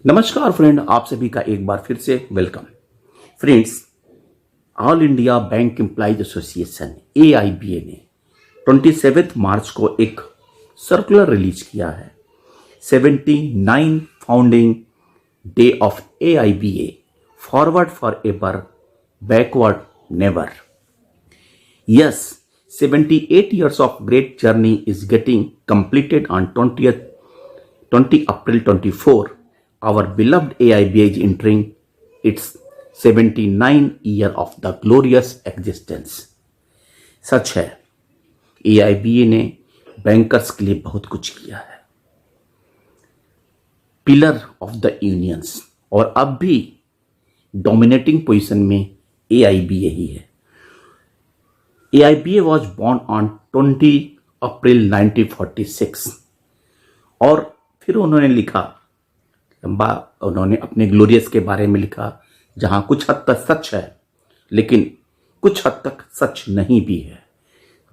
नमस्कार फ्रेंड, आप सभी का एक बार फिर से welcome. Friends, all India bank employees association AIBA ने 27 मार्च को एक सर्कुलर रिलीज किया है। 79 founding day of AIBA, forward for ever, backward never. Yes, 78 years of great journey is getting completed on 20 April 24. Our beloved AIBA is entering its 79 year of the glorious existence. सच है, AIBA ने bankers के लिए बहुत कुछ किया है। Pillar of the unions, और अब भी डोमिनेटिंग पोजीशन में AIBA ही है। AIBA was born on 20 अप्रैल 1946 और फिर उन्होंने लिखा, उन्होंने अपने ग्लोरियस के बारे में लिखा, जहां कुछ हद तक सच है लेकिन कुछ हद तक सच नहीं भी है।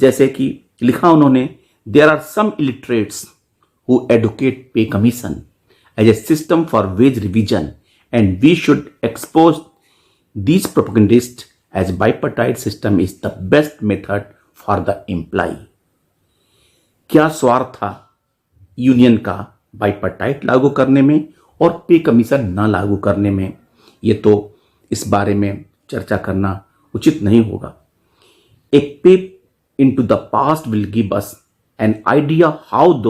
जैसे कि लिखा उन्होंने, there are some illiterates who educate pay commission as a system for wage revision and we should expose these propagandist as bipartite system is the best method for the employ. क्या स्वार्थ था यूनियन का bipartite लागू करने में और पे commission ना लागू करने में, ये तो इस बारे में चर्चा करना उचित नहीं होगा। A peep into the past will give us an idea how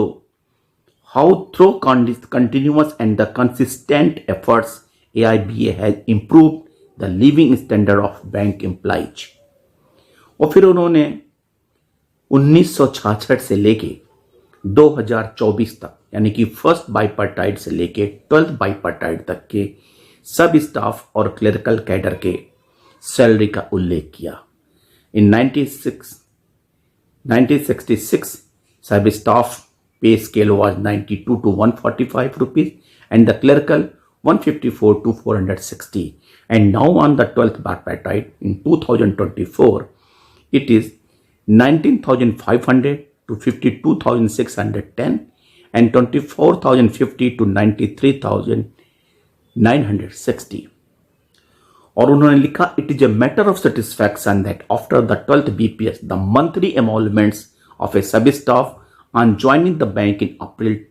through continuous and the consistent efforts AIBA has improved the living standard of bank employees. और फिर उन्होंने 1966 से लेके 2024 तक, यानी कि फर्स्ट बाइपार्टाइट से लेके 12th बाइपार्टाइट तक के सब स्टाफ और क्लरिकल कैडर के सैलरी का उल्लेख किया। इन 1966 सब स्टाफ पे scale was 92 to 145 rupees and the clerical 154 to 460, and now on the 12th bipartite in 2024 it is 19,500 to 52,610 and 24,050 to 93,960। और उन्होंने लिखा, it is a matter of satisfaction that after the 12th BPS the monthly emoluments of a sub staff on joining the bank in April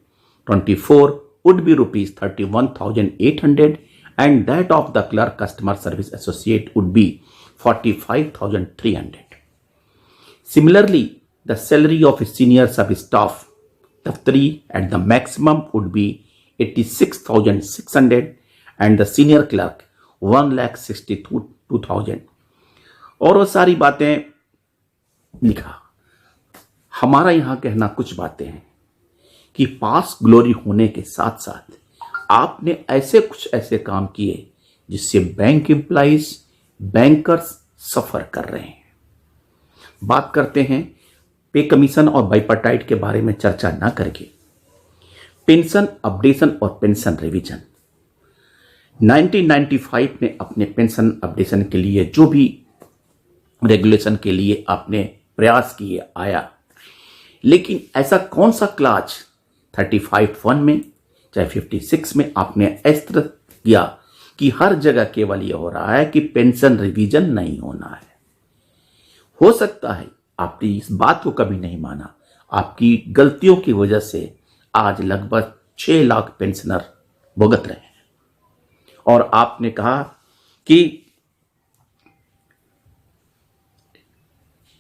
24 would be rupees 31,800 and that of the clerk customer service associate would be 45,300. Similarly, the salary of a senior sub staff, the three at the maximum would be 86,600 and the senior clerk 1,62,000। और वो सारी बातें लिखा। हमारा यहां कहना कुछ बातें हैं कि पास ग्लोरी होने के साथ साथ आपने ऐसे काम किए जिससे बैंक एम्प्लॉइज, बैंकर्स सफर कर रहे हैं। बात करते हैं पे कमीशन और बाइपार्टाइट के बारे में चर्चा ना करके पेंशन अपडेशन और पेंशन रिवीजन। 1995 में अपने पेंशन अपडेशन के लिए जो भी रेगुलेशन के लिए आपने प्रयास किए आया, लेकिन ऐसा कौन सा क्लाज 35(1) में चाहे 56 में आपने इस तरह किया कि हर जगह केवल यह हो रहा है कि पेंशन रिवीजन नहीं होना है। हो सकता है आपने इस बात को कभी नहीं माना। आपकी गलतियों की वजह से आज लगभग 6 लाख पेंशनर भुगत रहे हैं। और आपने कहा कि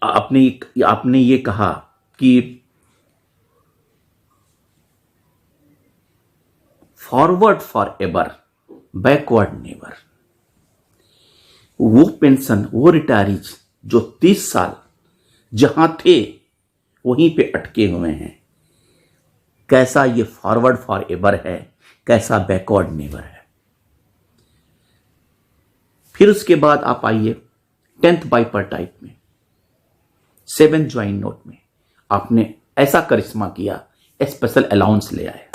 आपने ये कहा कि forward for ever, backward never. वो पेंशन, वो रिटायरीज जो 30 साल जहां थे वहीं पे अटके हुए हैं, कैसा ये फॉरवर्ड फॉर एवर है, कैसा बैकवर्ड नेवर है। फिर उसके बाद आप आइए 10th बाइपार्टाइट में 7th ज्वाइंट नोट में आपने ऐसा करिश्मा किया, स्पेशल अलाउंस ले आए।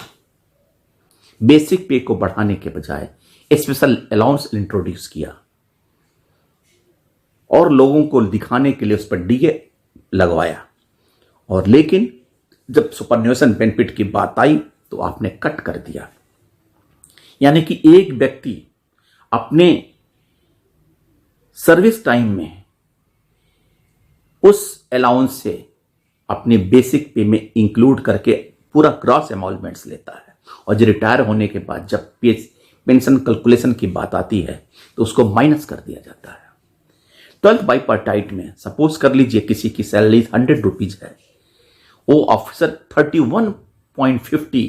बेसिक पे को बढ़ाने के बजाय स्पेशल अलाउंस इंट्रोड्यूस किया और लोगों को दिखाने के लिए उस पर DA लगवाया। और लेकिन जब सुपरन्यूएशन बेनिफिट की बात आई तो आपने कट कर दिया। यानी कि एक व्यक्ति अपने सर्विस टाइम में उस अलाउंस से अपने बेसिक पे में इंक्लूड करके पूरा क्रॉस एमॉल्वमेंट्स लेता है, और जो रिटायर होने के बाद जब पेंशन कैलकुलेशन की बात आती है तो उसको माइनस कर दिया जाता है। 12th बाइपार्टाइट में सपोज कर लीजिए किसी की सैलरी 100 रुपीज है, वो ऑफिसर 31.50,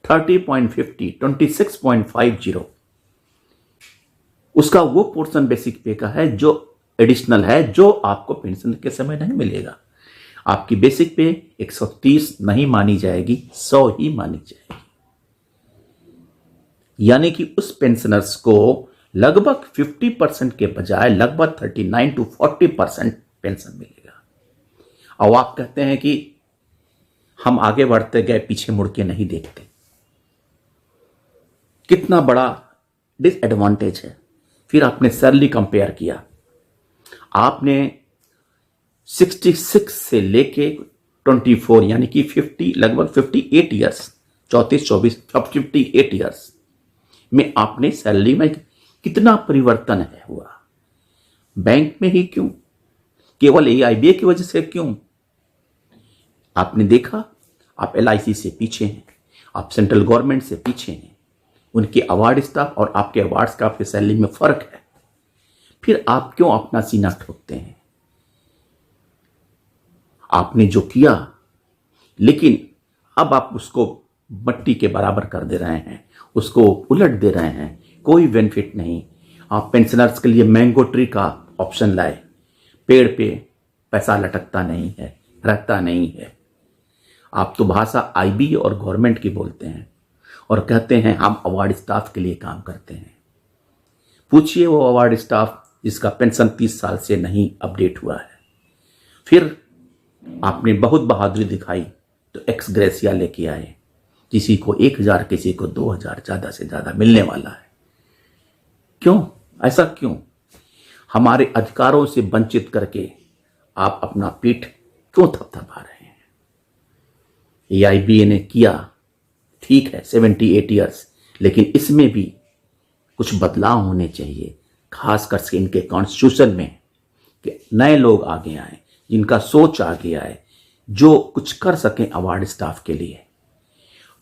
30.50, 26.50 उसका वो पोर्शन बेसिक पे का है जो एडिशनल है, जो आपको पेंशन के समय नहीं मिलेगा। आपकी बेसिक पे 130 नहीं मानी जाएगी, 100 ही मानी जाएगी। यानी कि उस पेंशनर्स को लगभग 50% के बजाय लगभग 39 to 40% पेंशन मिलेगा। और आप कहते हैं कि हम आगे बढ़ते गए, पीछे मुड़ के नहीं देखते। कितना बड़ा डिसएडवांटेज है। फिर आपने सैलरी कंपेयर किया, आपने 66 से लेके 24 यानी कि 50 लगभग 58 ईयर्स, 58 ईयर्स में आपने सैलरी में कितना परिवर्तन है हुआ। बैंक में ही क्यों, केवल AIBA की वजह से क्यों? आपने देखा आप LIC से पीछे हैं, आप सेंट्रल गवर्नमेंट से पीछे हैं, उनके अवार्ड स्टाफ और आपके अवार्ड स्टाफ की सैलरी में फर्क है। फिर आप क्यों अपना सीना ठोकते हैं? आपने जो किया, लेकिन अब आप उसको मट्टी के बराबर कर दे रहे हैं, उसको उलट दे रहे हैं, कोई बेनिफिट नहीं। आप पेंशनर्स के लिए मैंगो ट्री का ऑप्शन लाए, पेड़ पे पैसा लटकता नहीं है, रहता नहीं है। आप तो भाषा IB और गवर्नमेंट की बोलते हैं और कहते हैं हम अवार्ड स्टाफ के लिए काम करते हैं। पूछिए वो अवार्ड स्टाफ जिसका पेंशन 30 साल से नहीं अपडेट हुआ है। फिर आपने बहुत बहादुरी दिखाई तो एक्स ग्रेसिया लेके आए, किसी को 1000, किसी को 2000, ज्यादा से ज्यादा मिलने वाला है। क्यों? ऐसा क्यों? हमारे अधिकारों से वंचित करके आप अपना पीठ क्यों थपथपा रहे हैं? AIBA ने किया, ठीक है 78 ईयर्स, लेकिन इसमें भी कुछ बदलाव होने चाहिए, खासकर से इनके कॉन्स्टिट्यूशन में, कि नए लोग आगे आए, जिनका सोच आगे आए, जो कुछ कर सकें अवार्ड स्टाफ के लिए।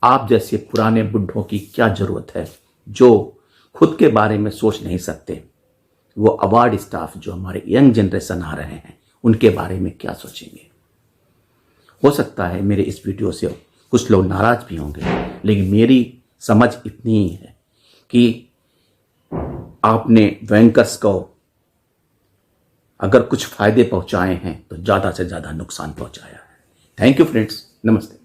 आप जैसे पुराने बुढ़ों की क्या जरूरत है जो खुद के बारे में सोच नहीं सकते? वो अवार्ड स्टाफ जो हमारे यंग जनरेशन आ रहे हैं, उनके बारे में क्या सोचेंगे? हो सकता है मेरे इस वीडियो से कुछ लोग नाराज भी होंगे, लेकिन मेरी समझ इतनी ही है कि आपने बैंकर्स को अगर कुछ फायदे पहुंचाए हैं तो ज्यादा से ज्यादा नुकसान पहुंचाया है। थैंक यू फ्रेंड्स, नमस्ते।